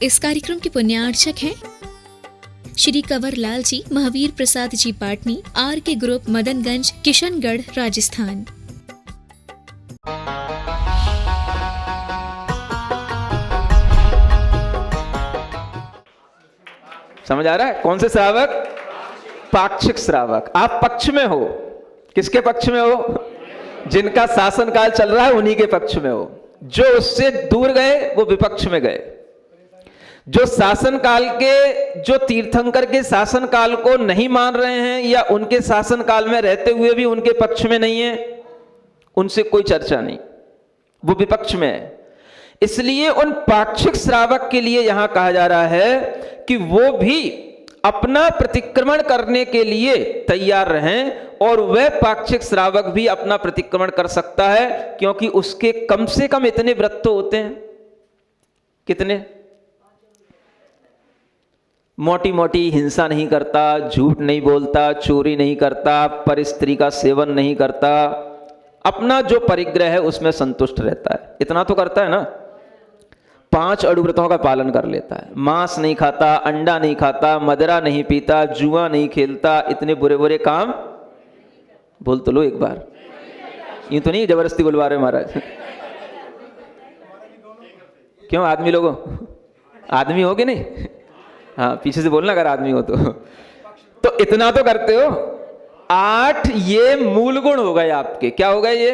इस कार्यक्रम के पुण्यार्चक हैं श्री कंवर लाल जी, महावीर प्रसाद जी पाटनी, आर के ग्रुप, मदनगंज, किशनगढ़, राजस्थान। समझ आ रहा है? कौन से श्रावक? पाक्षिक श्रावक। आप पक्ष में हो। किसके पक्ष में हो? जिनका शासन काल चल रहा है उन्हीं के पक्ष में हो। जो उससे दूर गए वो विपक्ष में गए। जो शासन काल के, जो तीर्थंकर के शासन काल को नहीं मान रहे हैं या उनके शासन काल में रहते हुए भी उनके पक्ष में नहीं है, उनसे कोई चर्चा नहीं, वो विपक्ष में है। इसलिए उन पाक्षिक श्रावक के लिए यहां कहा जा रहा है कि वो भी अपना प्रतिक्रमण करने के लिए तैयार रहें, और वह पाक्षिक श्रावक भी अपना प्रतिक्रमण कर सकता है, क्योंकि उसके कम से कम इतने व्रत तो होते हैं। कितने? मोटी मोटी हिंसा नहीं करता, झूठ नहीं बोलता, चोरी नहीं करता, पर स्त्री का सेवन नहीं करता, अपना जो परिग्रह है उसमें संतुष्ट रहता है। इतना तो करता है ना। 5 अणुव्रतों का पालन कर लेता है, मांस नहीं खाता, अंडा नहीं खाता, मदिरा नहीं पीता, जुआ नहीं खेलता, इतने बुरे बुरे काम बोल तो लो एक बार। यूं तो नहीं जबरदस्ती बुलवा रहे महाराज। क्यों? आदमी लोगों, आदमी हो कि नहीं? हाँ, पीछे से बोलना अगर आदमी हो तो इतना तो करते हो। 8 ये मूल गुण हो गए आपके। क्या हो गए ये?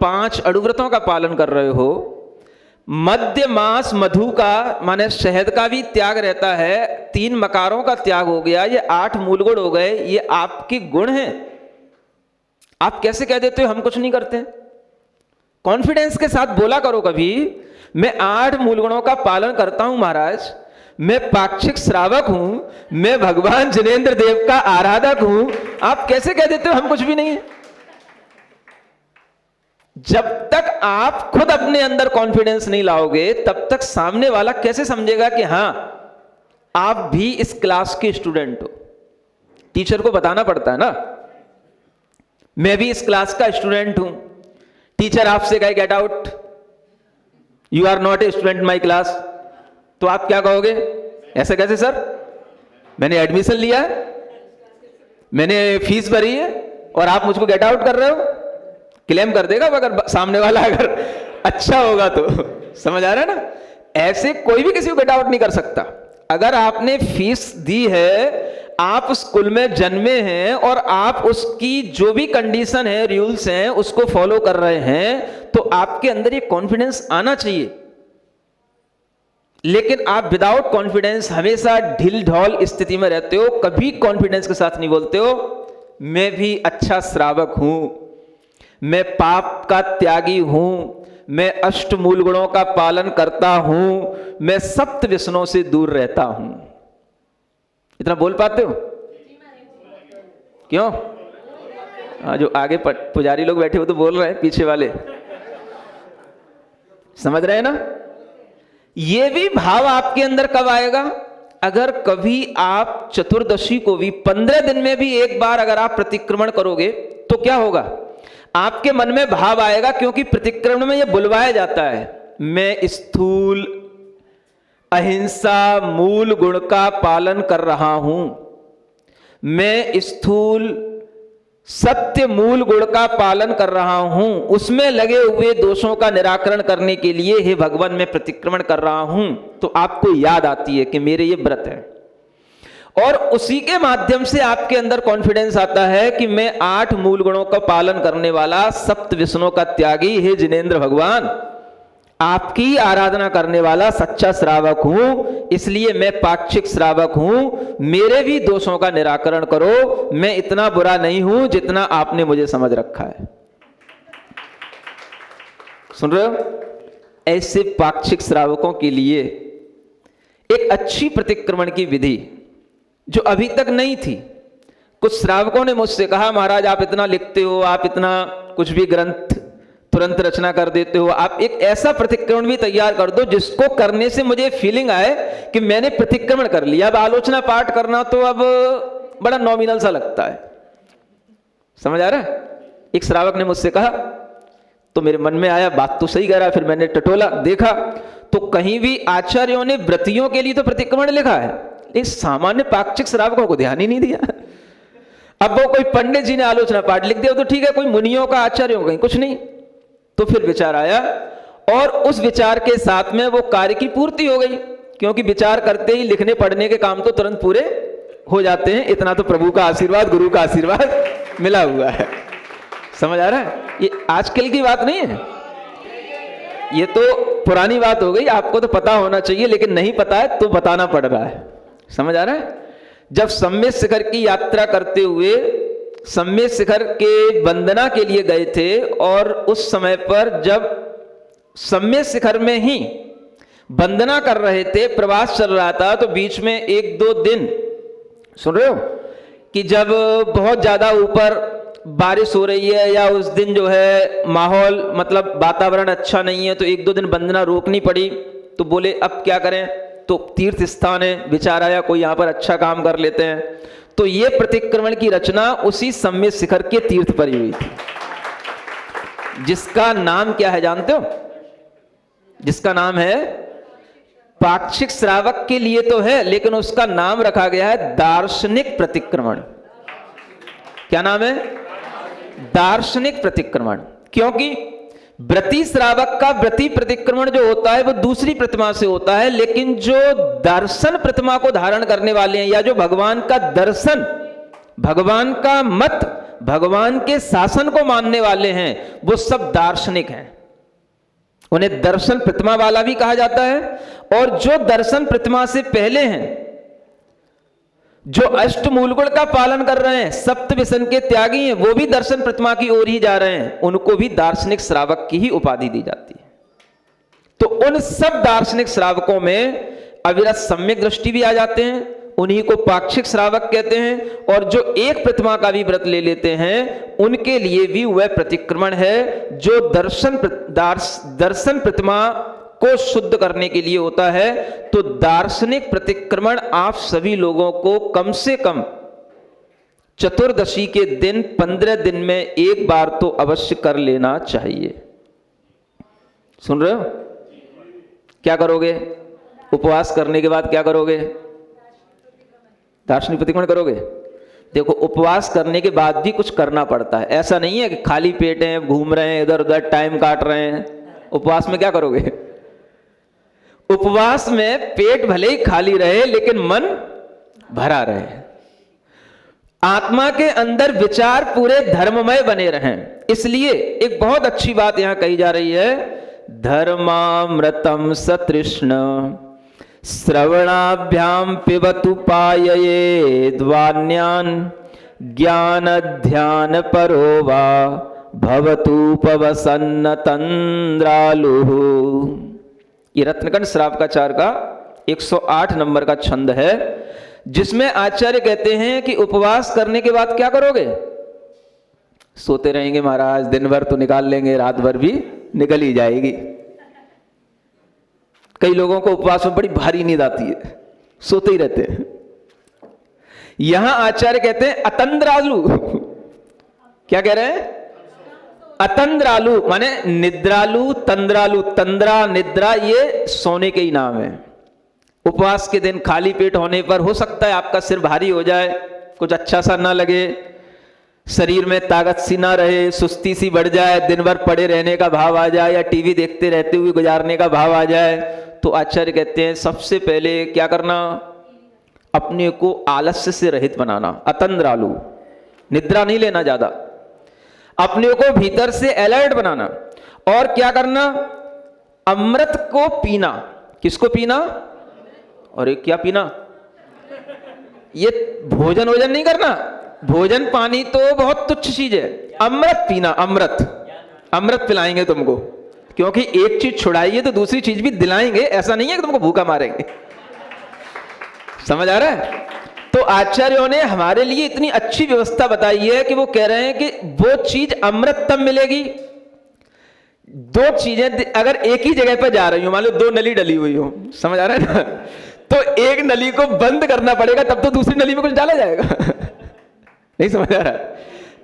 5 अणुव्रतों का पालन कर रहे हो। मद्य, मांस, मधु का माने शहद का भी त्याग रहता है, 3 मकारों का त्याग हो गया। ये 8 मूल गुण हो गए। ये आपके गुण हैं। आप कैसे कह देते हो हम कुछ नहीं करते? कॉन्फिडेंस के साथ बोला करो कभी, मैं 8 मूल गुणों का पालन करता हूं महाराज, मैं पाक्षिक श्रावक हूं, मैं भगवान जिनेंद्र देव का आराधक हूं। आप कैसे कह देते हो हम कुछ भी नहीं है? जब तक आप खुद अपने अंदर कॉन्फिडेंस नहीं लाओगे तब तक सामने वाला कैसे समझेगा कि हां आप भी इस क्लास के स्टूडेंट हो। टीचर को बताना पड़ता है ना, मैं भी इस क्लास का स्टूडेंट हूं। टीचर आपसे कहे get out, you are not a student my class, तो आप क्या कहोगे? ऐसे कैसे सर, मैंने एडमिशन लिया है, मैंने फीस भरी है और आप मुझको गेट आउट कर रहे हो? क्लेम कर देगा अगर सामने वाला अगर अच्छा होगा तो। समझ आ रहा है ना? ऐसे कोई भी किसी को गेट आउट नहीं कर सकता। अगर आपने फीस दी है, आप स्कूल में जन्मे हैं और आप उसकी जो भी कंडीशन है, रूल्स हैं, उसको फॉलो कर रहे हैं, तो आपके अंदर ये कॉन्फिडेंस आना चाहिए। लेकिन आप विदाउट कॉन्फिडेंस हमेशा ढिल ढॉल स्थिति में रहते हो, कभी कॉन्फिडेंस के साथ नहीं बोलते हो मैं भी अच्छा श्रावक हूं, मैं पाप का त्यागी हूं, मैं अष्ट मूल गुणों का पालन करता हूं, मैं सप्त व्यसनों से दूर रहता हूं। इतना बोल पाते हो? क्यों? जो आगे पुजारी लोग बैठे हो तो बोल रहे हैं, पीछे वाले समझ रहे हैं ना? ये भी भाव आपके अंदर कब आएगा? अगर कभी आप चतुर्दशी को भी 15 दिन में भी एक बार अगर आप प्रतिक्रमण करोगे तो क्या होगा? आपके मन में भाव आएगा, क्योंकि प्रतिक्रमण में यह बुलवाया जाता है, मैं स्थूल अहिंसा मूल गुण का पालन कर रहा हूं, मैं स्थूल सत्य मूल गुण का पालन कर रहा हूं, उसमें लगे हुए दोषों का निराकरण करने के लिए हे भगवान मैं प्रतिक्रमण कर रहा हूं। तो आपको याद आती है कि मेरे ये व्रत है, और उसी के माध्यम से आपके अंदर कॉन्फिडेंस आता है कि मैं 8 मूल गुणों का पालन करने वाला, सप्त व्यसनों का त्यागी हे जिनेंद्र भगवान आपकी आराधना करने वाला सच्चा श्रावक हूं, इसलिए मैं पाक्षिक श्रावक हूं, मेरे भी दोषों का निराकरण करो, मैं इतना बुरा नहीं हूं जितना आपने मुझे समझ रखा है। सुन रहे हो? ऐसे पाक्षिक श्रावकों के लिए एक अच्छी प्रतिक्रमण की विधि जो अभी तक नहीं थी। कुछ श्रावकों ने मुझसे कहा महाराज आप इतना लिखते हो, आप इतना कुछ भी ग्रंथ तुरंत रचना कर देते हो, आप एक ऐसा प्रतिक्रमण भी तैयार कर दो जिसको करने से मुझे फीलिंग आए कि मैंने प्रतिक्रमण कर लिया। अब आलोचना पाठ करना तो अब बड़ा नॉमिनल सा लगता है। समझ आ रहा है? एक श्रावक ने मुझसे कहा तो मेरे मन में आया बात तो सही कह रहा है, फिर मैंने टटोला देखा तो कहीं भी आचार्यों ने व्रतियों के लिए तो प्रतिक्रमण लिखा है, लेकिन सामान्य पाक्षिक श्रावकों को ध्यान ही नहीं दिया। अब वो कोई पंडित जी ने आलोचना पाठ लिख दिया तो ठीक है, कोई मुनियों का आचार्यों का कुछ नहीं। तो फिर विचार आया और उस विचार के साथ में वो कार्य की पूर्ति हो गई, क्योंकि विचार करते ही लिखने पढ़ने के काम तो तुरंत पूरे हो जाते हैं। इतना तो प्रभु का आशीर्वाद, गुरु का आशीर्वाद मिला हुआ है। समझ आ रहा है? ये आजकल की बात नहीं है, ये तो पुरानी बात हो गई। आपको तो पता होना चाहिए, लेकिन नहीं पता है तो बताना पड़ रहा है। समझ आ रहा है? जब सम्यक शिखर की यात्रा करते हुए सम्यक शिखर के वंदना के लिए गए थे, और उस समय पर जब सम्यक शिखर में ही वंदना कर रहे थे, प्रवास चल रहा था, तो बीच में 1-2 दिन, सुन रहे हो, कि जब बहुत ज्यादा ऊपर बारिश हो रही है या उस दिन जो है माहौल मतलब वातावरण अच्छा नहीं है, तो 1-2 दिन वंदना रोकनी पड़ी। तो बोले अब क्या करें, तो तीर्थ स्थान है, विचार आया कोई यहाँ पर अच्छा काम कर लेते हैं। तो ये प्रतिक्रमण की रचना उसी सम्यक शिखर के तीर्थ पर ही हुई थी, जिसका नाम क्या है जानते हो? जिसका नाम है पाक्षिक श्रावक के लिए तो है, लेकिन उसका नाम रखा गया है दार्शनिक प्रतिक्रमण। क्या नाम है? दार्शनिक प्रतिक्रमण। क्योंकि व्रती श्रावक का व्रती प्रतिक्रमण जो होता है वो दूसरी प्रतिमा से होता है, लेकिन जो दर्शन प्रतिमा को धारण करने वाले हैं, या जो भगवान का दर्शन, भगवान का मत, भगवान के शासन को मानने वाले हैं, वो सब दार्शनिक हैं। उन्हें दर्शन प्रतिमा वाला भी कहा जाता है। और जो दर्शन प्रतिमा से पहले हैं, जो अष्टमूल गुण का पालन कर रहे हैं, सप्त व्यसन के त्यागी हैं, वो भी दर्शन प्रतिमा की ओर ही जा रहे हैं, उनको भी दार्शनिक श्रावक की ही उपाधि दी जाती है। तो उन सब दार्शनिक श्रावकों में अविरत सम्यक दृष्टि भी आ जाते हैं, उन्हीं को पाक्षिक श्रावक कहते हैं। और जो एक प्रतिमा का भी व्रत ले लेते हैं, उनके लिए भी वह प्रतिक्रमण है जो दर्शन प्रतिमा को शुद्ध करने के लिए होता है। तो दार्शनिक प्रतिक्रमण आप सभी लोगों को कम से कम चतुर्दशी के दिन 15 दिन में एक बार तो अवश्य कर लेना चाहिए। सुन रहे हो? क्या करोगे? उपवास करने के बाद क्या करोगे? दार्शनिक प्रतिक्रमण करोगे। देखो, उपवास करने के बाद भी कुछ करना पड़ता है, ऐसा नहीं है कि खाली पेट हैं, घूम रहे हैं, इधर उधर टाइम काट रहे हैं। उपवास में क्या करोगे? उपवास में पेट भले ही खाली रहे, लेकिन मन भरा रहे, आत्मा के अंदर विचार पूरे धर्ममय बने रहें। इसलिए एक बहुत अच्छी बात यहां कही जा रही है, धर्मामृतम सतृष्ण श्रवणाभ्याम पिबतु पायये द्वान्यान ज्ञान ध्यान परो वा भवतुपवसन्न तंद्रालुः। ये रत्नकंठ श्रावकाचार्य का 108 नंबर का छंद है, जिसमें आचार्य कहते हैं कि उपवास करने के बाद क्या करोगे? सोते रहेंगे महाराज, दिन भर तो निकाल लेंगे, रात भर भी निकल ही जाएगी। कई लोगों को उपवास में बड़ी भारी नींद आती है, सोते ही रहते हैं। यहां आचार्य कहते हैं अतंद्रालु। क्या कह रहे हैं? अतंद्रालु माने निद्रालु, तंद्रालु। तंद्रा निद्रा ये सोने के ही नाम है। उपवास के दिन खाली पेट होने पर हो सकता है आपका सिर भारी हो जाए, कुछ अच्छा सा ना लगे, शरीर में ताकत सी ना रहे, सुस्ती सी बढ़ जाए, दिन भर पड़े रहने का भाव आ जाए, या टीवी देखते रहते हुए गुजारने का भाव आ जाए। तो आचार्य कहते हैं सबसे पहले क्या करना? अपने को आलस्य से रहित बनाना। अतंद्रालु, निद्रा नहीं लेना ज्यादा, अपने को भीतर से अलर्ट बनाना। और क्या करना? अमृत को पीना। किसको पीना? और एक क्या पीना? ये भोजन वोजन नहीं करना, भोजन पानी तो बहुत तुच्छ चीज है। अमृत पीना, अमृत। अमृत पिलाएंगे तुमको, क्योंकि एक चीज छुड़ाइए तो दूसरी चीज भी दिलाएंगे, ऐसा नहीं है कि तुमको भूखा मारेंगे। समझ आ रहा है? तो आचार्यों ने हमारे लिए इतनी अच्छी व्यवस्था बताई है कि वो कह रहे हैं कि वो चीज अमृत तब मिलेगी, दो चीजें अगर एक ही जगह पर जा रही हो, मान लो 2 नली डली हुई हो, समझ आ रहा है ना, तो एक नली को बंद करना पड़ेगा, तब तो दूसरी नली में कुछ डाला जाएगा। नहीं समझ आ रहा?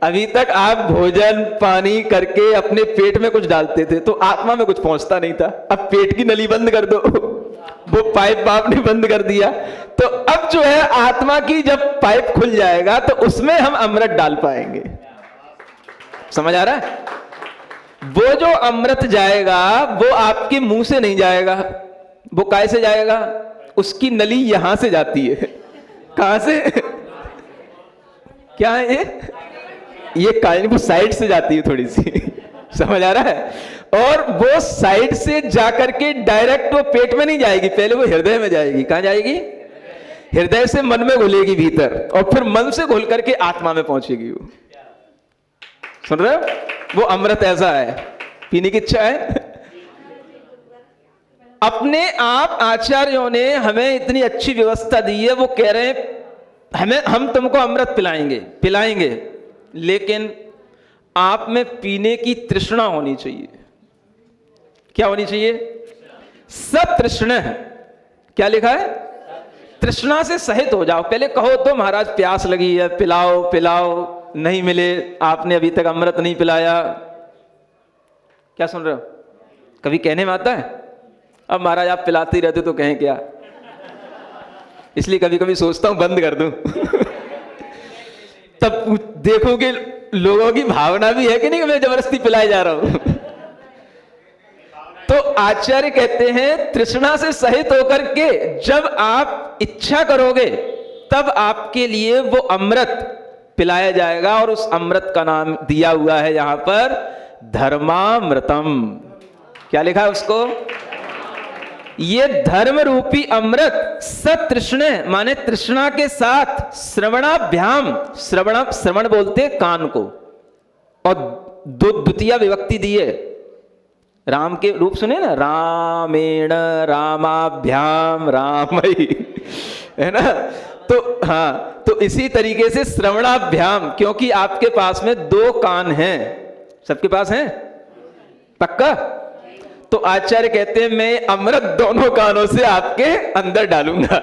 अभी तक आप भोजन पानी करके अपने पेट में कुछ डालते थे तो आत्मा में कुछ पहुंचता नहीं था। अब पेट की नली बंद कर दो, वो पाइप आपने बंद कर दिया, तो अब जो है आत्मा की जब पाइप खुल जाएगा तो उसमें हम अमृत डाल पाएंगे। समझ आ रहा है? वो जो अमृत जाएगा वो आपके मुंह से नहीं जाएगा, वो काय से जाएगा? उसकी नली यहां से जाती है। कहां से? क्या है ये काय वो साइड से जाती है थोड़ी सी। समझ आ रहा है? और वो साइड से जाकर के डायरेक्ट वो पेट में नहीं जाएगी, पहले वो हृदय में जाएगी। कहां जाएगी? हृदय से मन में घुलेगी भीतर, और फिर मन से घुल करके आत्मा में पहुंचेगी। वो सुन रहे हो? वो अमृत ऐसा है, पीने की इच्छा है। अपने आप आचार्यों ने हमें इतनी अच्छी व्यवस्था दी है, वो कह रहे हैं हम तुमको अमृत पिलाएंगे, लेकिन आप में पीने की तृष्णा होनी चाहिए। क्या होनी चाहिए? सतृष्ण। क्या लिखा है? तृष्णा से सहित हो जाओ। पहले कहो तो महाराज प्यास लगी है, पिलाओ पिलाओ, नहीं मिले, आपने अभी तक अमृत नहीं पिलाया। क्या सुन रहे हो? कभी कहने में आता है अब महाराज आप पिलाते ही रहते तो कहें क्या, इसलिए कभी कभी सोचता हूं बंद कर दूं। तब देखोगे लोगों की भावना भी है कि नहीं कि मैं जबरदस्ती पिलाए जा रहा हूं। तो आचार्य कहते हैं तृष्णा से सहित होकर के जब आप इच्छा करोगे तब आपके लिए वो अमृत पिलाया जाएगा, और उस अमृत का नाम दिया हुआ है यहां पर धर्मामृतम। क्या लिखा है उसको? ये धर्म रूपी अमृत सतृष्ण माने तृष्णा के साथ श्रवणाभ्याम, श्रवण बोलते कान को, और द्वितीय विभक्ति दी है। राम के रूप सुने ना, रामेण रामाभ्याम रामई, है ना? तो हाँ, तो इसी तरीके से श्रवणाभ्याम, क्योंकि आपके पास में 2 कान हैं। सबके पास हैं? पक्का? तो आचार्य कहते हैं मैं अमृत दोनों कानों से आपके अंदर डालूंगा,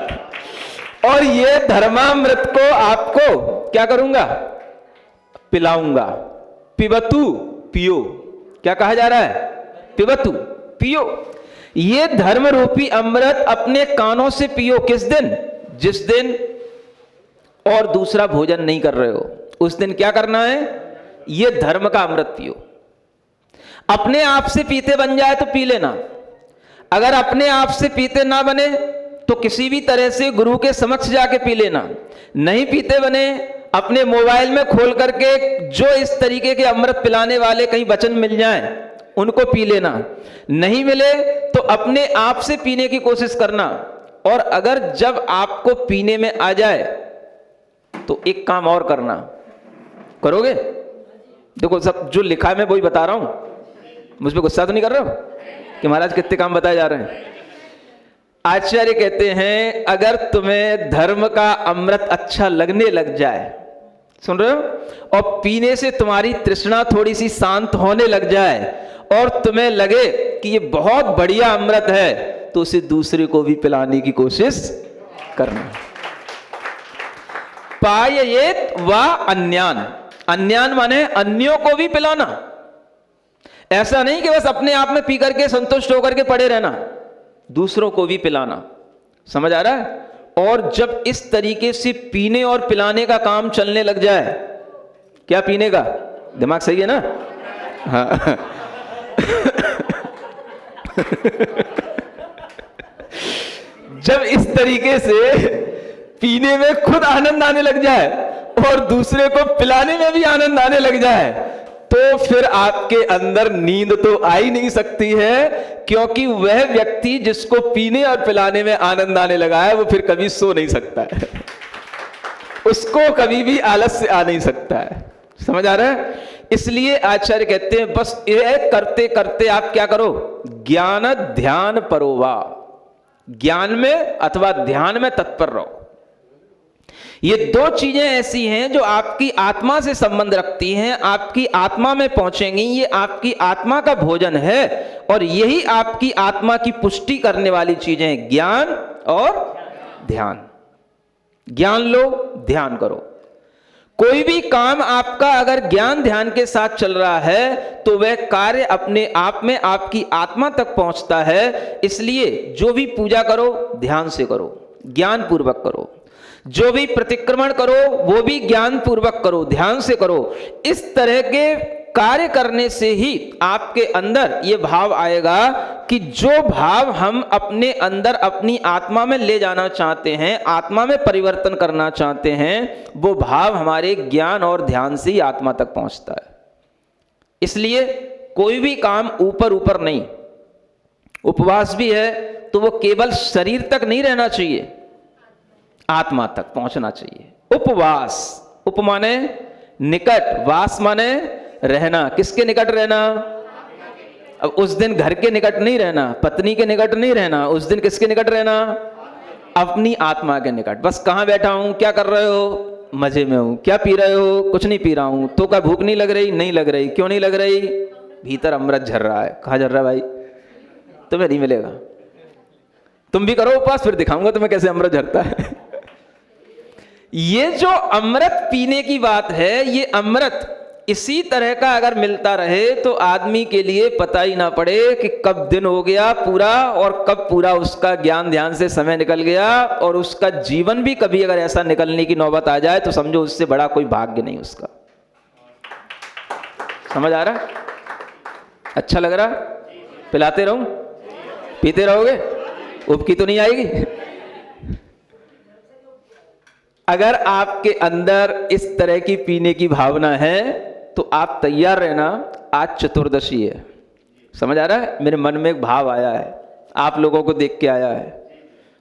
और ये धर्मामृत को आपको क्या करूंगा? पिलाऊंगा। पिबतु, पियो। क्या कहा जा रहा है? पिबतु, पियो। ये धर्म रूपी अमृत अपने कानों से पियो। किस दिन? जिस दिन और दूसरा भोजन नहीं कर रहे हो, उस दिन क्या करना है? ये धर्म का अमृत पियो। अपने आप से पीते बन जाए तो पी लेना, अगर अपने आप से पीते ना बने तो किसी भी तरह से गुरु के समक्ष जाके पी लेना। नहीं पीते बने, अपने मोबाइल में खोल करके जो इस तरीके के अमृत पिलाने वाले कहीं वचन मिल जाएं उनको पी लेना। नहीं मिले तो अपने आप से पीने की कोशिश करना, और अगर जब आपको पीने में आ जाए तो एक काम और करना। करोगे? देखो सब जो लिखा है मैं वही बता रहा हूं, मुझ पे गुस्सा तो नहीं कर रहे हो कि महाराज कितने काम बताए जा रहे हैं। आचार्य कहते हैं अगर तुम्हें धर्म का अमृत अच्छा लगने लग जाए, सुन रहे हो, और पीने से तुम्हारी तृष्णा थोड़ी सी शांत होने लग जाए, और तुम्हें लगे कि ये बहुत बढ़िया अमृत है, तो उसे दूसरे को भी पिलाने की कोशिश करना। पाययेत व अन्यान, अन्यान माने अन्यों को भी पिलाना। ऐसा नहीं कि बस अपने आप में पी करके संतुष्ट होकर के पड़े रहना, दूसरों को भी पिलाना। समझ आ रहा है? और जब इस तरीके से पीने और पिलाने का काम चलने लग जाए, क्या पीने का? दिमाग सही है ना? हाँ। जब इस तरीके से पीने में खुद आनंद आने लग जाए और दूसरे को पिलाने में भी आनंद आने लग जाए, तो फिर आपके अंदर नींद तो आ ही नहीं सकती है, क्योंकि वह व्यक्ति जिसको पीने और पिलाने में आनंद आने लगा है वो फिर कभी सो नहीं सकता है, उसको कभी भी आलस्य आ नहीं सकता है। समझ आ रहा है? इसलिए आचार्य कहते हैं बस ये करते करते आप क्या करो? ज्ञान ध्यान परोवा, ज्ञान में अथवा ध्यान में तत्पर रहो। ये 2 चीजें ऐसी हैं जो आपकी आत्मा से संबंध रखती हैं, आपकी आत्मा में पहुंचेंगी। ये आपकी आत्मा का भोजन है, और यही आपकी आत्मा की पुष्टि करने वाली चीजें हैं, ज्ञान और ध्यान। ज्ञान लो, ध्यान करो। कोई भी काम आपका अगर ज्ञान ध्यान के साथ चल रहा है तो वह कार्य अपने आप में आपकी आत्मा तक पहुंचता है। इसलिए जो भी पूजा करो ध्यान से करो, ज्ञान पूर्वक करो। जो भी प्रतिक्रमण करो वो भी ज्ञान पूर्वक करो, ध्यान से करो। इस तरह के कार्य करने से ही आपके अंदर ये भाव आएगा कि जो भाव हम अपने अंदर अपनी आत्मा में ले जाना चाहते हैं, आत्मा में परिवर्तन करना चाहते हैं, वो भाव हमारे ज्ञान और ध्यान से ही आत्मा तक पहुंचता है। इसलिए कोई भी काम ऊपर ऊपर नहीं। उपवास भी है तो वो केवल शरीर तक नहीं रहना चाहिए, आत्मा तक पहुंचना चाहिए। उपवास, उप माने निकट, वास माने रहना। किसके निकट रहना? अब उस दिन घर के निकट नहीं रहना, पत्नी के निकट नहीं रहना, उस दिन किसके निकट रहना? अपनी आत्मा के निकट। बस कहां बैठा हूं, क्या कर रहे हो? मजे में हूं। क्या पी रहे हो? कुछ नहीं पी रहा हूं। तो क्या भूख नहीं लग रही? नहीं लग रही। क्यों नहीं लग रही? भीतर अमृत झर रहा है। कहां झर रहा है भाई? तुम्हें नहीं मिलेगा। तुम भी करो उपवास, फिर दिखाऊंगा तुम्हें कैसे अमृत झरता है। ये जो अमृत पीने की बात है, ये अमृत इसी तरह का अगर मिलता रहे तो आदमी के लिए पता ही ना पड़े कि कब दिन हो गया पूरा और कब पूरा उसका ज्ञान ध्यान से समय निकल गया, और उसका जीवन भी कभी अगर ऐसा निकलने की नौबत आ जाए तो समझो उससे बड़ा कोई भाग्य नहीं उसका। समझ आ रहा? अच्छा लग रहा? पिलाते रहूं? पीते रहोगे? उपकी तो नहीं आएगी? अगर आपके अंदर इस तरह की पीने की भावना है तो आप तैयार रहना। आज चतुर्दशी है। समझ आ रहा है? मेरे मन में एक भाव आया है, आप लोगों को देख के आया है।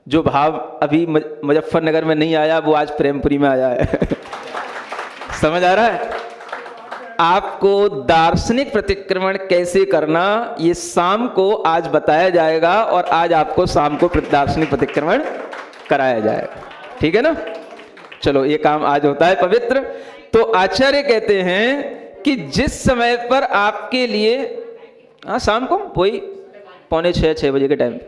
जो भाव अभी मुजफ्फरनगर में नहीं आया वो आज प्रेमपुरी में आया है। समझ आ रहा है? आपको दार्शनिक प्रतिक्रमण कैसे करना ये शाम को आज बताया जाएगा, और आज आपको शाम को दार्शनिक प्रतिक्रमण कराया जाएगा। ठीक है ना? चलो ये काम आज होता है पवित्र। तो आचार्य कहते हैं कि जिस समय पर आपके लिए, शाम को वही 5:45-6 बजे के टाइम,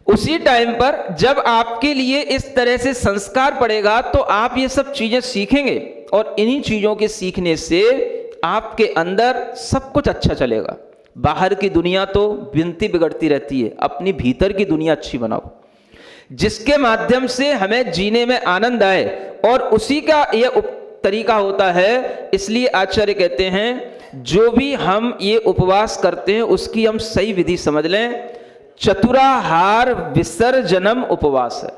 उसी टाइम पर जब आपके लिए इस तरह से संस्कार पड़ेगा तो आप ये सब चीजें सीखेंगे, और इन्हीं चीजों के सीखने से आपके अंदर सब कुछ अच्छा चलेगा। बाहर की दुनिया तो बिनती बिगड़ती रहती है, अपनी भीतर की दुनिया अच्छी बनाओ जिसके माध्यम से हमें जीने में आनंद आए, और उसी का यह तरीका होता है। इसलिए आचार्य कहते हैं जो भी हम ये उपवास करते हैं उसकी हम सही विधि समझ लें। चतुराहार विसर्जनम उपवास है।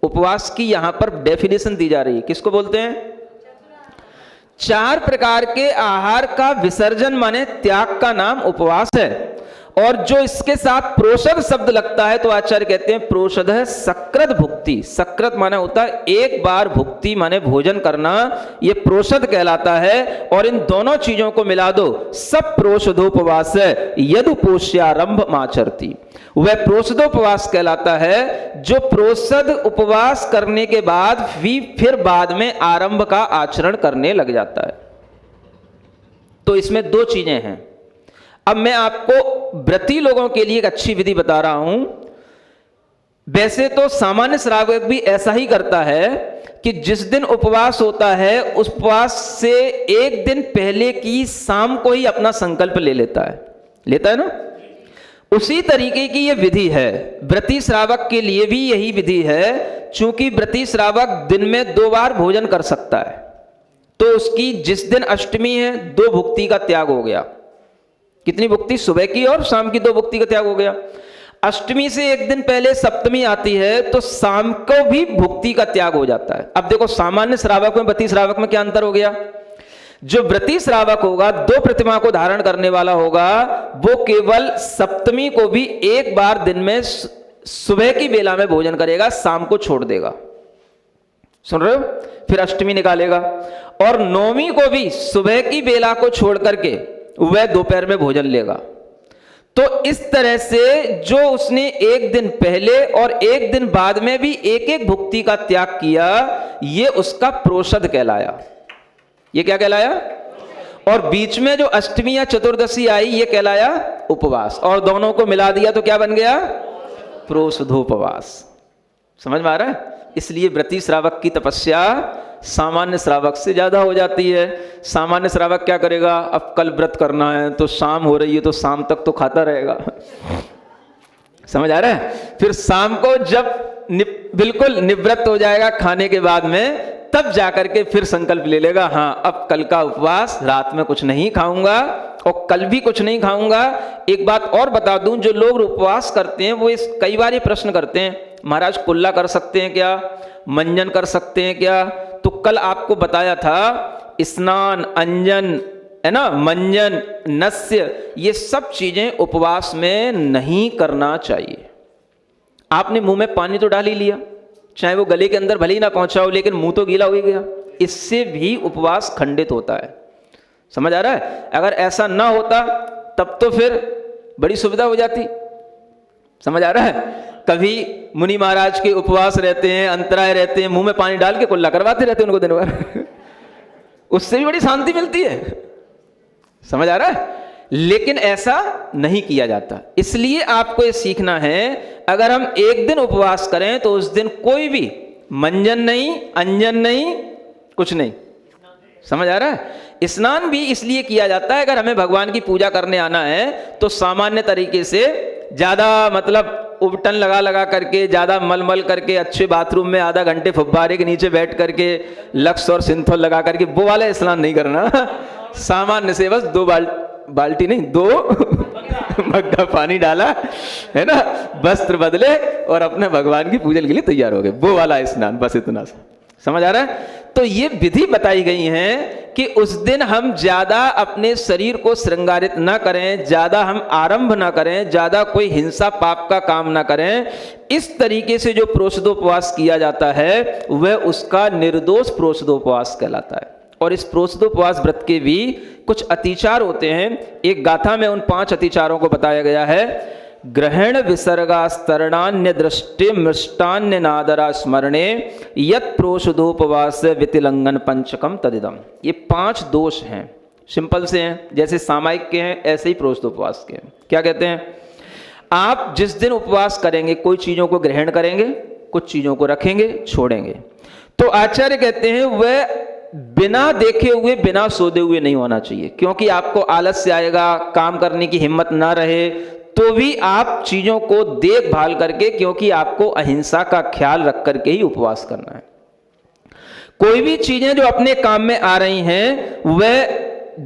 उपवास की यहां पर डेफिनेशन दी जा रही है। किसको बोलते हैं? 4 प्रकार के आहार का विसर्जन माने त्याग का नाम उपवास है। और जो इसके साथ प्रोषद शब्द लगता है तो आचार्य कहते हैं प्रोषद है सकृत भुक्ति। सकृत माने होता है एक बार, भुक्ति माने भोजन करना, ये प्रोषद कहलाता है। और इन दोनों चीजों को मिला दो, सब प्रोषदोपवास है। यदुपोष्यारंभ माचरती, वह प्रोषदोपवास कहलाता है जो प्रोषद उपवास करने के बाद फिर बाद में आरंभ का आचरण करने लग जाता है। तो इसमें 2 चीजें हैं। अब मैं आपको व्रती लोगों के लिए एक अच्छी विधि बता रहा हूं। वैसे तो सामान्य श्रावक भी ऐसा ही करता है कि जिस दिन उपवास होता है उस उपवास से एक दिन पहले की शाम को ही अपना संकल्प ले लेता है ना। उसी तरीके की यह विधि है। व्रती श्रावक के लिए भी यही विधि है। चूंकि व्रती श्रावक दिन में 2 बार भोजन कर सकता है तो उसकी जिस दिन अष्टमी है 2 भुक्ति का त्याग हो गया। कितनी भुक्ति? सुबह की और शाम की 2 भुक्ति का त्याग हो गया। अष्टमी से एक दिन पहले सप्तमी आती है तो शाम को भी भुक्ति का त्याग हो जाता है। अब देखो सामान्य श्रावक में व्रती श्रावक में क्या अंतर हो गया? जो व्रती श्रावक होगा 2 प्रतिमा को धारण करने वाला होगा वो केवल सप्तमी को भी एक बार दिन में सुबह की बेला में भोजन करेगा, शाम को छोड़ देगा। सुन रहे हो? फिर अष्टमी निकालेगा। और नौमी को भी सुबह की बेला को छोड़ करके वह दोपहर में भोजन लेगा। तो इस तरह से जो उसने एक दिन पहले और एक दिन बाद में भी एक भुक्ति का त्याग किया, ये उसका प्रोषद कहलाया। ये क्या कहलाया? और बीच में जो अष्टमी या चतुर्दशी आई ये कहलाया उपवास। और दोनों को मिला दिया तो क्या बन गया? प्रोषदोपवास। समझ में आ रहा है? इसलिए व्रती श्रावक की तपस्या सामान्य श्रावक से ज़्यादा हो जाती है। सामान्य श्रावक क्या करेगा, अब कल व्रत करना है तो शाम हो रही है तो शाम तक तो खाता रहेगा। समझ आ रहा है? फिर शाम को जब बिल्कुल निवृत्त हो जाएगा खाने के बाद में, तब जाकर के फिर संकल्प ले लेगा, हाँ अब कल का उपवास, रात में कुछ नहीं खाऊंगा और कल भी कुछ नहीं खाऊंगा। एक बात और बता दूं, जो लोग उपवास करते हैं वो कई बार ये प्रश्न करते हैं, महाराज कुल्ला कर सकते हैं क्या, मंजन कर सकते हैं क्या? तो कल आपको बताया था स्नान, अंजन है ना, मंजन, नस्य, ये सब चीजें उपवास में नहीं करना चाहिए। आपने मुंह में पानी तो डाल ही लिया, चाहे वो गले के अंदर भले ही ना पहुंचा हो, लेकिन मुंह तो गीला हो ही गया, इससे भी उपवास खंडित होता है। समझ आ रहा है? अगर ऐसा ना होता तब तो फिर बड़ी सुविधा हो जाती। समझ आ रहा है? कभी मुनि महाराज के उपवास रहते हैं, अंतराय रहते हैं, मुंह में पानी डाल के कुल्ला करवाते रहते हैं उनको दिन भर उससे भी बड़ी शांति मिलती है। समझ आ रहा है? लेकिन ऐसा नहीं किया जाता। इसलिए आपको ये सीखना है, अगर हम एक दिन उपवास करें तो उस दिन कोई भी मंजन नहीं, अंजन नहीं, कुछ नहीं। समझ आ रहा है? स्नान भी इसलिए किया जाता है, अगर हमें भगवान की पूजा करने आना है तो सामान्य तरीके से ज्यादा मतलब उबटन लगा लगा करके, ज्यादा मलमल करके, अच्छे बाथरूम में आधा घंटे फुब्बारे के नीचे बैठ करके लक्स और सिंथोल लगा करके वो वाला स्नान नहीं करना। सामान्य से बस 2 बाल्टी नहीं, 2 मग्गा पानी डाला है ना, वस्त्र बदले और अपने भगवान की पूजन के लिए तैयार हो गए, वो वाला स्नान, बस इतना सा। समझ आ रहा है? तो ये विधि बताई गई है कि उस दिन हम ज्यादा अपने शरीर को श्रृंगारित ना करें, ज्यादा हम आरंभ ना करें, ज्यादा कोई हिंसा पाप का काम ना करें। इस तरीके से जो प्रोषदोपवास किया जाता है वह उसका निर्दोष प्रोषदोपवास कहलाता है। और इस प्रोषदोपवास व्रत के भी कुछ अतिचार होते हैं। एक गाथा में उन 5 अतिचारों को बताया गया है। ग्रहण विसर्गास्तरणान्य दृष्टि मृष्टान्य नादरा स्मरणे यत प्रोषदोपवास वितिलंघन पंचकम तदिदम। ये 5 दोष हैं, सिंपल से हैं, जैसे सामायिक के हैं ऐसे ही प्रोषदोपवास के हैं। क्या कहते हैं? आप जिस दिन उपवास करेंगे कोई चीजों को ग्रहण करेंगे, कुछ चीजों को रखेंगे, छोड़ेंगे। तो आचार्य कहते हैं वह बिना देखे हुए, बिना सोते हुए नहीं होना चाहिए, क्योंकि आपको आलस्य आएगा, काम करने की हिम्मत ना रहे, तो भी आप चीजों को देखभाल करके, क्योंकि आपको अहिंसा का ख्याल रख करके ही उपवास करना है। कोई भी चीजें जो अपने काम में आ रही हैं वह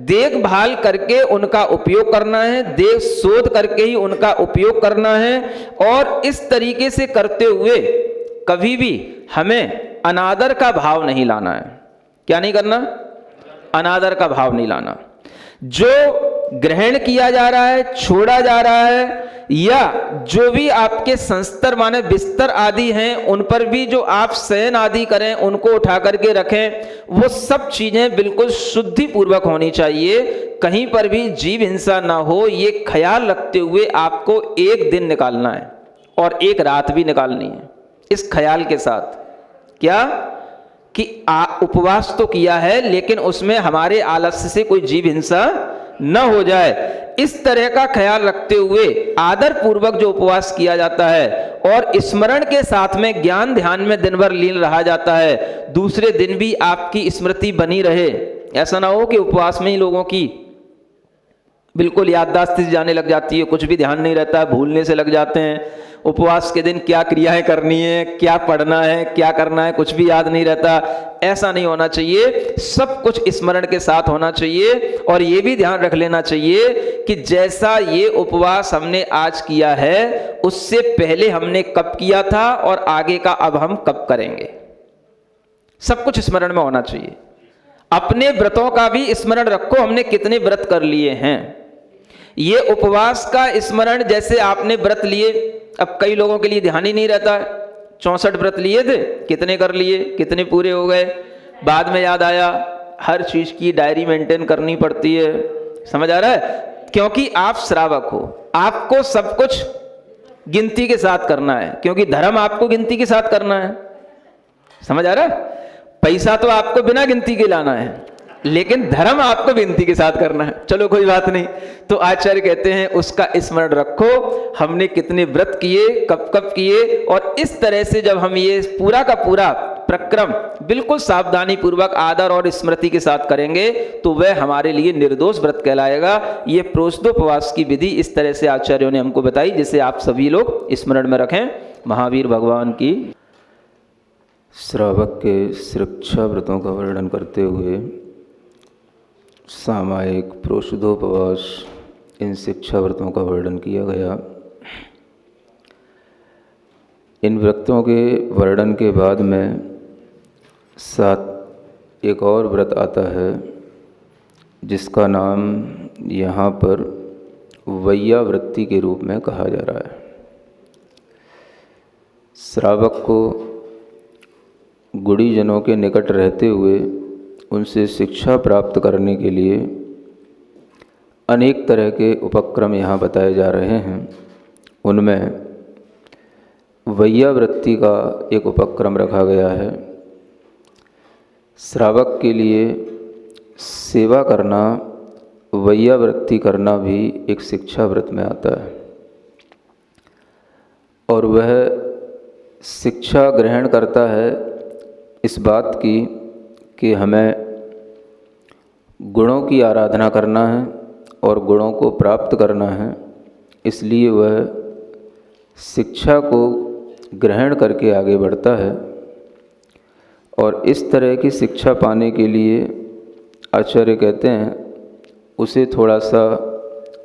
देखभाल करके उनका उपयोग करना है, देख शोध करके ही उनका उपयोग करना है। और इस तरीके से करते हुए कभी भी हमें अनादर का भाव नहीं लाना है। क्या नहीं करना? अनादर का भाव नहीं लाना। जो ग्रहण किया जा रहा है, छोड़ा जा रहा है, या जो भी आपके संस्तर माने बिस्तर आदि हैं उन पर भी जो आप शयन आदि करें, उनको उठा करके रखें, वो सब चीजें बिल्कुल शुद्धि पूर्वक होनी चाहिए। कहीं पर भी जीव हिंसा ना हो, ये ख्याल रखते हुए आपको एक दिन निकालना है और एक रात भी निकालनी है, इस ख्याल के साथ क्या कि उपवास तो किया है लेकिन उसमें हमारे आलस्य से कोई जीव हिंसा न हो जाए। इस तरह का ख्याल रखते हुए आदर पूर्वक जो उपवास किया जाता है और स्मरण के साथ में ज्ञान ध्यान में दिन भर लीन रहा जाता है, दूसरे दिन भी आपकी स्मृति बनी रहे। ऐसा ना हो कि उपवास में ही लोगों की बिल्कुल याददाश्त जाने लग जाती है, कुछ भी ध्यान नहीं रहता है, भूलने से लग जाते हैं। उपवास के दिन क्या क्रियाएं करनी है, क्या पढ़ना है, क्या करना है, कुछ भी याद नहीं रहता। ऐसा नहीं होना चाहिए, सब कुछ स्मरण के साथ होना चाहिए। और ये भी ध्यान रख लेना चाहिए कि जैसा ये उपवास हमने आज किया है उससे पहले हमने कब किया था और आगे का अब हम कब करेंगे, सब कुछ स्मरण में होना चाहिए। अपने व्रतों का भी स्मरण रखो, हमने कितने व्रत कर लिए हैं। ये उपवास का स्मरण, जैसे आपने व्रत लिए, अब कई लोगों के लिए ध्यान ही नहीं रहता है, 64 व्रत लिए थे, कितने कर लिए, कितने पूरे हो गए, बाद में याद आया। हर चीज की डायरी मेंटेन करनी पड़ती है। समझ आ रहा है? क्योंकि आप श्रावक हो, आपको सब कुछ गिनती के साथ करना है, क्योंकि धर्म आपको गिनती के साथ करना है। समझ आ रहा है? पैसा तो आपको बिना गिनती के लाना है, लेकिन धर्म आपको गिनती के साथ करना है। चलो कोई बात नहीं। तो आचार्य कहते हैं उसका स्मरण रखो, हमने कितने व्रत किए, कब कब किए। और इस तरह से जब हम ये पूरा का पूरा प्रक्रम बिल्कुल सावधानी पूर्वक आदर और स्मृति के साथ करेंगे तो वह हमारे लिए निर्दोष व्रत कहलाएगा। ये प्रोष्ठोपवास की विधि इस तरह से आचार्यों ने हमको बताई, जिसे आप सभी लोग स्मरण में रखें। महावीर भगवान की श्रावक के शिक्षा व्रतों का वर्णन करते हुए सामायिक प्रोष्ठोपवास इन शिक्षा व्रतों का वर्णन किया गया। इन व्रतों के वर्णन के बाद में साथ एक और व्रत आता है जिसका नाम यहाँ पर वैयावृत्ति के रूप में कहा जा रहा है। श्रावक को गुड़ीजनों के निकट रहते हुए उनसे शिक्षा प्राप्त करने के लिए अनेक तरह के उपक्रम यहाँ बताए जा रहे हैं। उनमें वैयावृत्ति का एक उपक्रम रखा गया है। श्रावक के लिए सेवा करना, वैयावृत्ति करना भी एक शिक्षा व्रत में आता है और वह शिक्षा ग्रहण करता है इस बात की कि हमें गुणों की आराधना करना है और गुणों को प्राप्त करना है। इसलिए वह शिक्षा को ग्रहण करके आगे बढ़ता है और इस तरह की शिक्षा पाने के लिए आचार्य कहते हैं उसे थोड़ा सा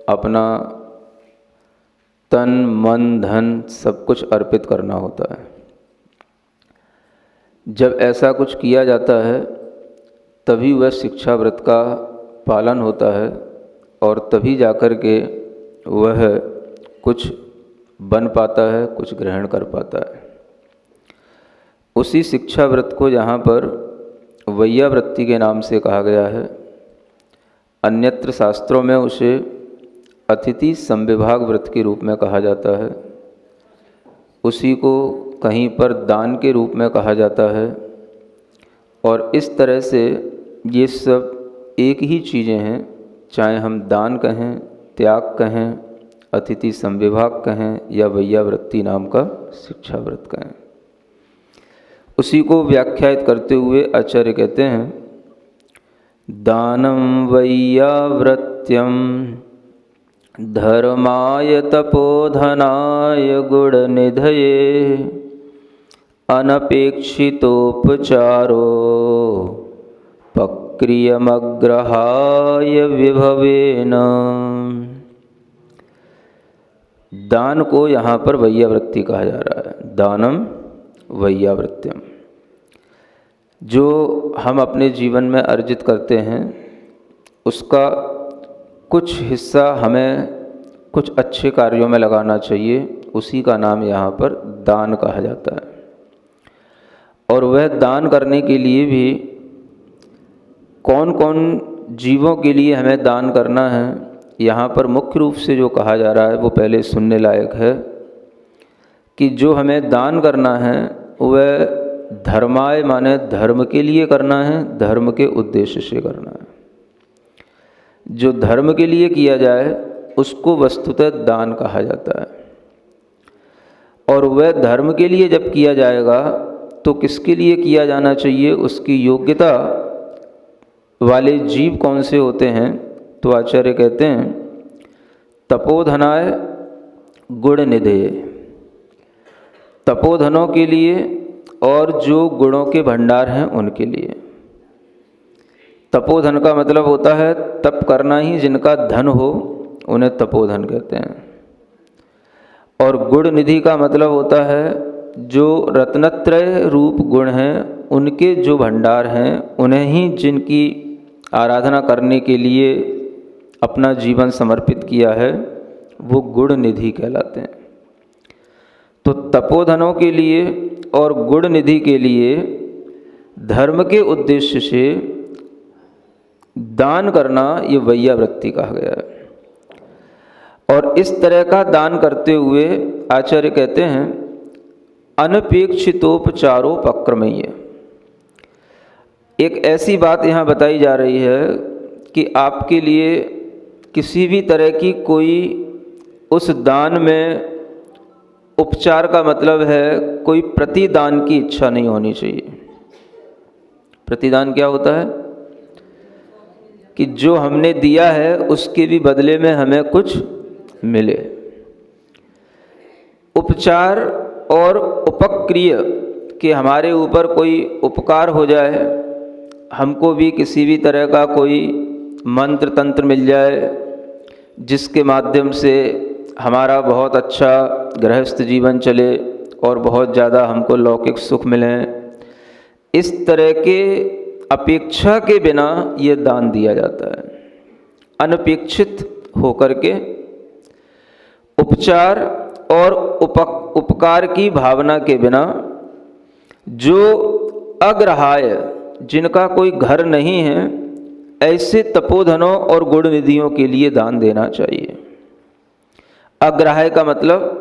अपना तन मन धन सब कुछ अर्पित करना होता है। जब ऐसा कुछ किया जाता है तभी वह शिक्षा व्रत का पालन होता है और तभी जाकर के वह कुछ बन पाता है, कुछ ग्रहण कर पाता है। उसी शिक्षा व्रत को यहाँ पर वैयावृत्ति के नाम से कहा गया है। अन्यत्र शास्त्रों में उसे अतिथि संविभाग व्रत के रूप में कहा जाता है। उसी को कहीं पर दान के रूप में कहा जाता है और इस तरह से ये सब एक ही चीज़ें हैं, चाहे हम दान कहें, त्याग कहें, अतिथि संविभाग कहें या वैयावृत्ति नाम का शिक्षा व्रत कहें। उसी को व्याख्यायित करते हुए आचार्य कहते हैं दानम वैयावृत्यम धर्माय तपोधनाय गुणनिधये अनपेक्षितोपचारो पक्रियमग्रहाय विभवेन। दान को यहाँ पर वैयावृत्ति कहा जा रहा है। दानम वैयावृत्यम, जो हम अपने जीवन में अर्जित करते हैं उसका कुछ हिस्सा हमें कुछ अच्छे कार्यों में लगाना चाहिए। उसी का नाम यहाँ पर दान कहा जाता है। और वह दान करने के लिए भी कौन कौन जीवों के लिए हमें दान करना है, यहाँ पर मुख्य रूप से जो कहा जा रहा है वो पहले सुनने लायक है कि जो हमें दान करना है वह धर्माय माने धर्म के लिए करना है, धर्म के उद्देश्य से करना है। जो धर्म के लिए किया जाए उसको वस्तुतः दान कहा जाता है। और वह धर्म के लिए जब किया जाएगा तो किसके लिए किया जाना चाहिए, उसकी योग्यता वाले जीव कौन से होते हैं, तो आचार्य कहते हैं तपोधनाय गुणनिधये, तपोधनों के लिए और जो गुणों के भंडार हैं उनके लिए। तपोधन का मतलब होता है तप करना ही जिनका धन हो उन्हें तपोधन कहते हैं। और गुण निधि का मतलब होता है जो रत्नत्रय रूप गुण हैं उनके जो भंडार हैं उन्हें ही जिनकी आराधना करने के लिए अपना जीवन समर्पित किया है वो गुण निधि कहलाते हैं। तो तपोधनों के लिए और गुण निधि के लिए धर्म के उद्देश्य से दान करना ये वैयावृत्ति कहा गया है। और इस तरह का दान करते हुए आचार्य कहते हैं अनपेक्षितोपचारोपक्रमय्य। एक ऐसी बात यहाँ बताई जा रही है कि आपके लिए किसी भी तरह की कोई उस दान में उपचार का मतलब है कोई प्रतिदान की इच्छा नहीं होनी चाहिए। प्रतिदान क्या होता है? कि जो हमने दिया है उसके भी बदले में हमें कुछ मिले। उपचार और उपक्रिय कि हमारे ऊपर कोई उपकार हो जाए, हमको भी किसी भी तरह का कोई मंत्र तंत्र मिल जाए जिसके माध्यम से हमारा बहुत अच्छा गृहस्थ जीवन चले और बहुत ज़्यादा हमको लौकिक सुख मिलें, इस तरह के अपेक्षा के बिना ये दान दिया जाता है। अनपेक्षित होकर के उपचार और उपकार की भावना के बिना, जो अग्राह्य जिनका कोई घर नहीं है, ऐसे तपोधनों और गुण निधियों के लिए दान देना चाहिए। अग्राह्य का मतलब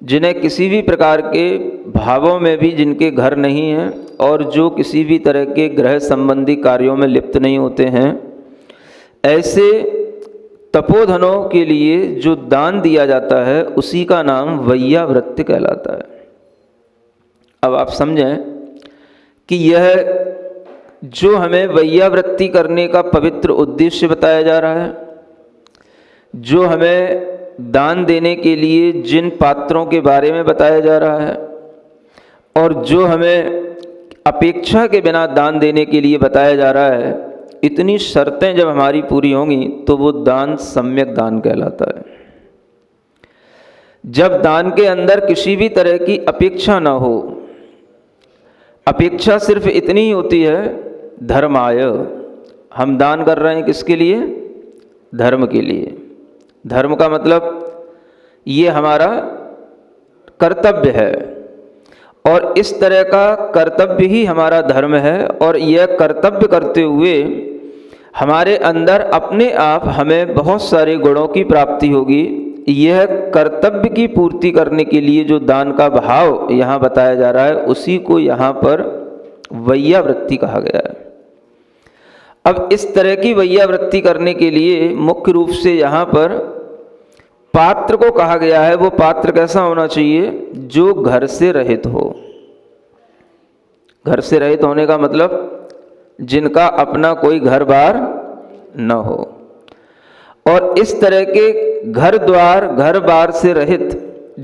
जिन्हें किसी भी प्रकार के भावों में भी जिनके घर नहीं हैं और जो किसी भी तरह के गृह संबंधी कार्यों में लिप्त नहीं होते हैं, ऐसे तपोधनों के लिए जो दान दिया जाता है उसी का नाम वैयावृत्ति कहलाता है। अब आप समझें कि यह जो हमें वैयावृत्ति करने का पवित्र उद्देश्य बताया जा रहा है, जो हमें दान देने के लिए जिन पात्रों के बारे में बताया जा रहा है और जो हमें अपेक्षा के बिना दान देने के लिए बताया जा रहा है, इतनी शर्तें जब हमारी पूरी होंगी तो वो दान सम्यक दान कहलाता है। जब दान के अंदर किसी भी तरह की अपेक्षा ना हो, अपेक्षा सिर्फ इतनी ही होती है, धर्माय, हम दान कर रहे हैं किसके लिए? धर्म के लिए। धर्म का मतलब ये हमारा कर्तव्य है और इस तरह का कर्तव्य ही हमारा धर्म है और यह कर्तव्य करते हुए हमारे अंदर अपने आप हमें बहुत सारे गुणों की प्राप्ति होगी। यह कर्तव्य की पूर्ति करने के लिए जो दान का भाव यहाँ बताया जा रहा है, उसी को यहाँ पर वैयावृत्ति कहा गया है। अब इस तरह की वैयावृत्ति करने के लिए मुख्य रूप से यहाँ पर पात्र को कहा गया है। वो पात्र कैसा होना चाहिए? जो घर से रहित हो। घर से रहित होने का मतलब जिनका अपना कोई घर बार न हो, और इस तरह के घर बार से रहित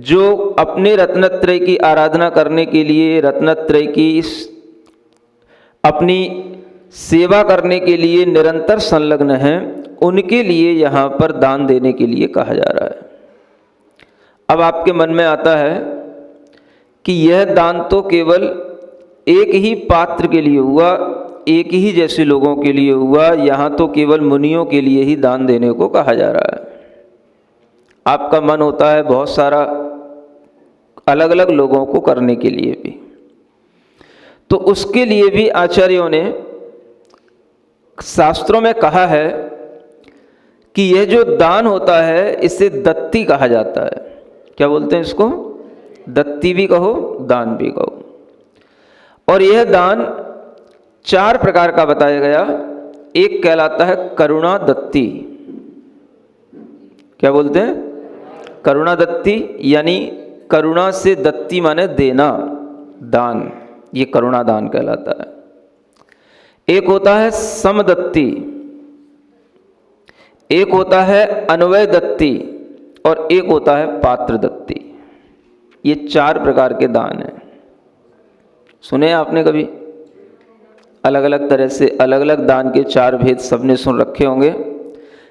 जो अपने रत्नत्रय की आराधना करने के लिए, रत्नत्रय की अपनी सेवा करने के लिए निरंतर संलग्न हैं, उनके लिए यहाँ पर दान देने के लिए कहा जा रहा है। अब आपके मन में आता है कि यह दान तो केवल एक ही पात्र के लिए हुआ, एक ही जैसे लोगों के लिए हुआ, यहाँ तो केवल मुनियों के लिए ही दान देने को कहा जा रहा है। आपका मन होता है बहुत सारा अलग अलग लोगों को करने के लिए भी, तो उसके लिए भी आचार्यों ने शास्त्रों में कहा है कि यह जो दान होता है इसे दत्ति कहा जाता है। क्या बोलते हैं इसको? दत्ति भी कहो, दान भी कहो। और यह दान 4 प्रकार का बताया गया। एक कहलाता है करुणा दत्ति। क्या बोलते हैं? करुणा दत्ति, यानी करुणा से दत्ति माने देना, दान, ये करुणा दान कहलाता है। एक होता है समदत्ति, एक होता है अन्वय दत्ति और एक होता है पात्र दत्ति। ये 4 प्रकार के दान हैं। सुने आपने कभी? अलग अलग तरह से अलग अलग दान के 4 भेद सबने सुन रखे होंगे।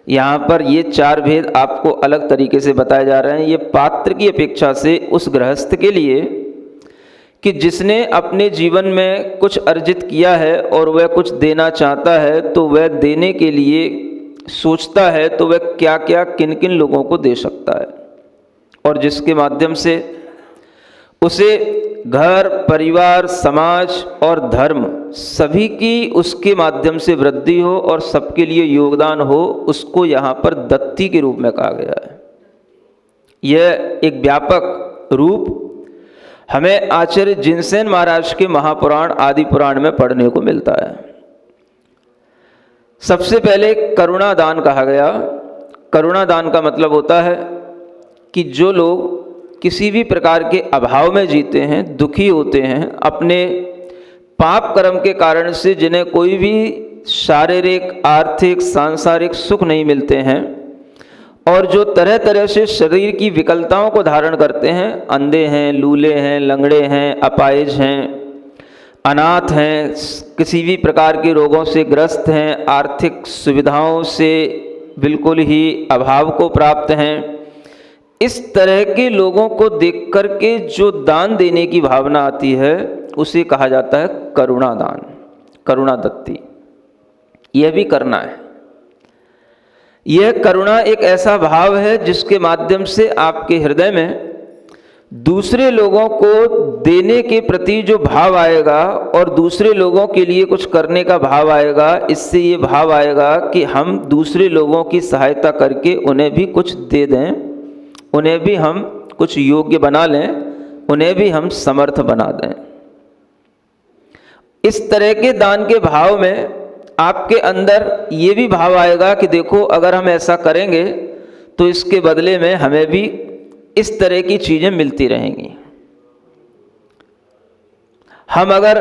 यहाँ पर ये 4 भेद आपको अलग तरीके से बताए जा रहे हैं। ये पात्र की अपेक्षा से उस गृहस्थ के लिए कि जिसने अपने जीवन में कुछ अर्जित किया है और वह कुछ देना चाहता है, तो वह देने के लिए सोचता है तो वह क्या क्या किन किन लोगों को दे सकता है, और जिसके माध्यम से उसे घर, परिवार, समाज और धर्म सभी की उसके माध्यम से वृद्धि हो और सबके लिए योगदान हो, उसको यहाँ पर दत्ति के रूप में कहा गया है। यह एक व्यापक रूप हमें आचार्य जिनसेन महाराज के महापुराण आदि पुराण में पढ़ने को मिलता है। सबसे पहले करुणा दान कहा गया। करुणा दान का मतलब होता है कि जो लोग किसी भी प्रकार के अभाव में जीते हैं, दुखी होते हैं, अपने पाप कर्म के कारण से जिन्हें कोई भी शारीरिक, आर्थिक, सांसारिक सुख नहीं मिलते हैं और जो तरह तरह से शरीर की विकलताओं को धारण करते हैं, अंधे हैं, लूले हैं, लंगड़े हैं, अपाहिज हैं, अनाथ हैं, किसी भी प्रकार के रोगों से ग्रस्त हैं, आर्थिक सुविधाओं से बिल्कुल ही अभाव को प्राप्त हैं, इस तरह के लोगों को देख करके जो दान देने की भावना आती है उसे कहा जाता है करुणा दान, करुणा दत्ति। यह भी करना है। यह करुणा एक ऐसा भाव है जिसके माध्यम से आपके हृदय में दूसरे लोगों को देने के प्रति जो भाव आएगा और दूसरे लोगों के लिए कुछ करने का भाव आएगा, इससे ये भाव आएगा कि हम दूसरे लोगों की सहायता करके उन्हें भी कुछ दे दें, उन्हें भी हम कुछ योग्य बना लें, उन्हें भी हम समर्थ बना दें। इस तरह के दान के भाव में आपके अंदर ये भी भाव आएगा कि देखो, अगर हम ऐसा करेंगे तो इसके बदले में हमें भी इस तरह की चीज़ें मिलती रहेंगी। हम अगर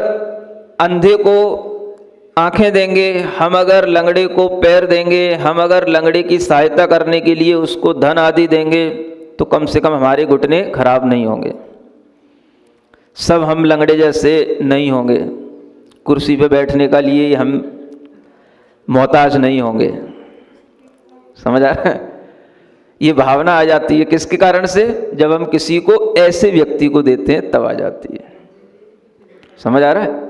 अंधे को आंखें देंगे, हम अगर लंगड़े को पैर देंगे, हम अगर लंगड़े की सहायता करने के लिए उसको धन आदि देंगे, तो कम से कम हमारे घुटने खराब नहीं होंगे, सब हम लंगड़े जैसे नहीं होंगे, कुर्सी पे बैठने का लिए हम मोहताज नहीं होंगे। समझ आ रहा है? ये भावना आ जाती है किसके कारण से? जब हम किसी को ऐसे व्यक्ति को देते हैं तब आ जाती है। समझ आ रहा है?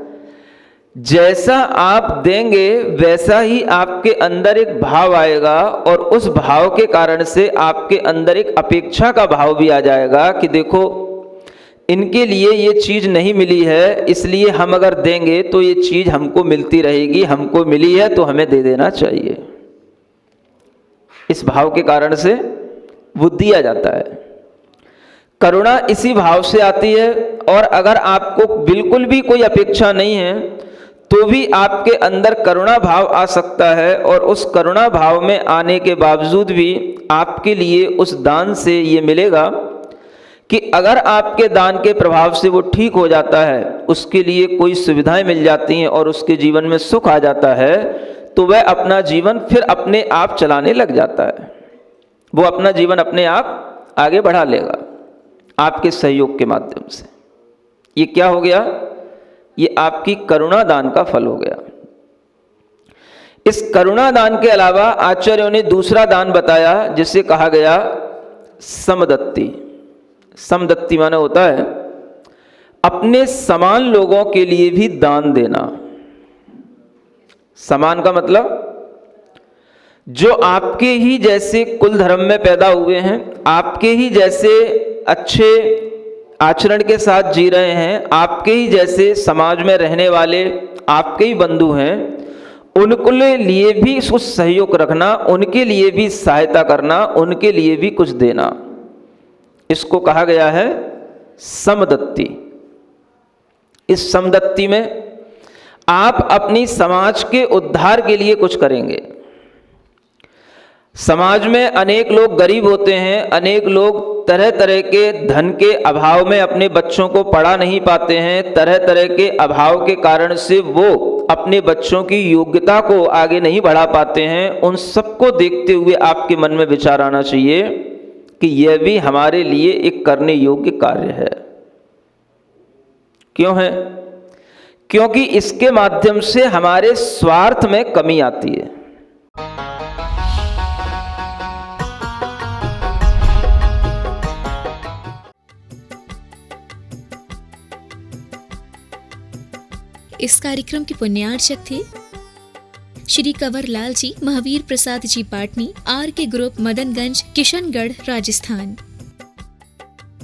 जैसा आप देंगे वैसा ही आपके अंदर एक भाव आएगा और उस भाव के कारण से आपके अंदर एक अपेक्षा का भाव भी आ जाएगा कि देखो, इनके लिए ये चीज़ नहीं मिली है, इसलिए हम अगर देंगे तो ये चीज़ हमको मिलती रहेगी, हमको मिली है तो हमें दे देना चाहिए। इस भाव के कारण से वो दिया जाता है। करुणा इसी भाव से आती है। और अगर आपको बिल्कुल भी कोई अपेक्षा नहीं है तो भी आपके अंदर करुणा भाव आ सकता है, और उस करुणा भाव में आने के बावजूद भी आपके लिए उस दान से ये मिलेगा कि अगर आपके दान के प्रभाव से वो ठीक हो जाता है, उसके लिए कोई सुविधाएं मिल जाती हैं और उसके जीवन में सुख आ जाता है, तो वह अपना जीवन फिर अपने आप चलाने लग जाता है। वो अपना जीवन अपने आप आगे बढ़ा लेगा आपके सहयोग के माध्यम से। ये क्या हो गया? ये आपकी करुणा दान का फल हो गया। इस करुणा दान के अलावा आचार्यों ने दूसरा दान बताया जिसे कहा गया समदत्ति। समदत्ति माने होता है अपने समान लोगों के लिए भी दान देना। समान का मतलब जो आपके ही जैसे कुल धर्म में पैदा हुए हैं, आपके ही जैसे अच्छे आचरण के साथ जी रहे हैं, आपके ही जैसे समाज में रहने वाले आपके ही बंधु हैं, उनके लिए भी कुछ सहयोग रखना, उनके लिए भी सहायता करना, उनके लिए भी कुछ देना। इसको कहा गया है समदत्ति। इस समदत्ति में आप अपनी समाज के उद्धार के लिए कुछ करेंगे। समाज में अनेक लोग गरीब होते हैं, अनेक लोग तरह तरह के धन के अभाव में अपने बच्चों को पढ़ा नहीं पाते हैं, तरह तरह के अभाव के कारण से वो अपने बच्चों की योग्यता को आगे नहीं बढ़ा पाते हैं। उन सबको देखते हुए आपके मन में विचार आना चाहिए कि यह भी हमारे लिए एक करने योग्य कार्य है। क्यों है? क्योंकि इसके माध्यम से हमारे स्वार्थ में कमी आती है। इस कार्यक्रम के पुण्यार्चक थे श्री कंवर लाल जी, महावीर प्रसाद जी पाटनी, आर के ग्रुप, मदनगंज, किशनगढ़, राजस्थान।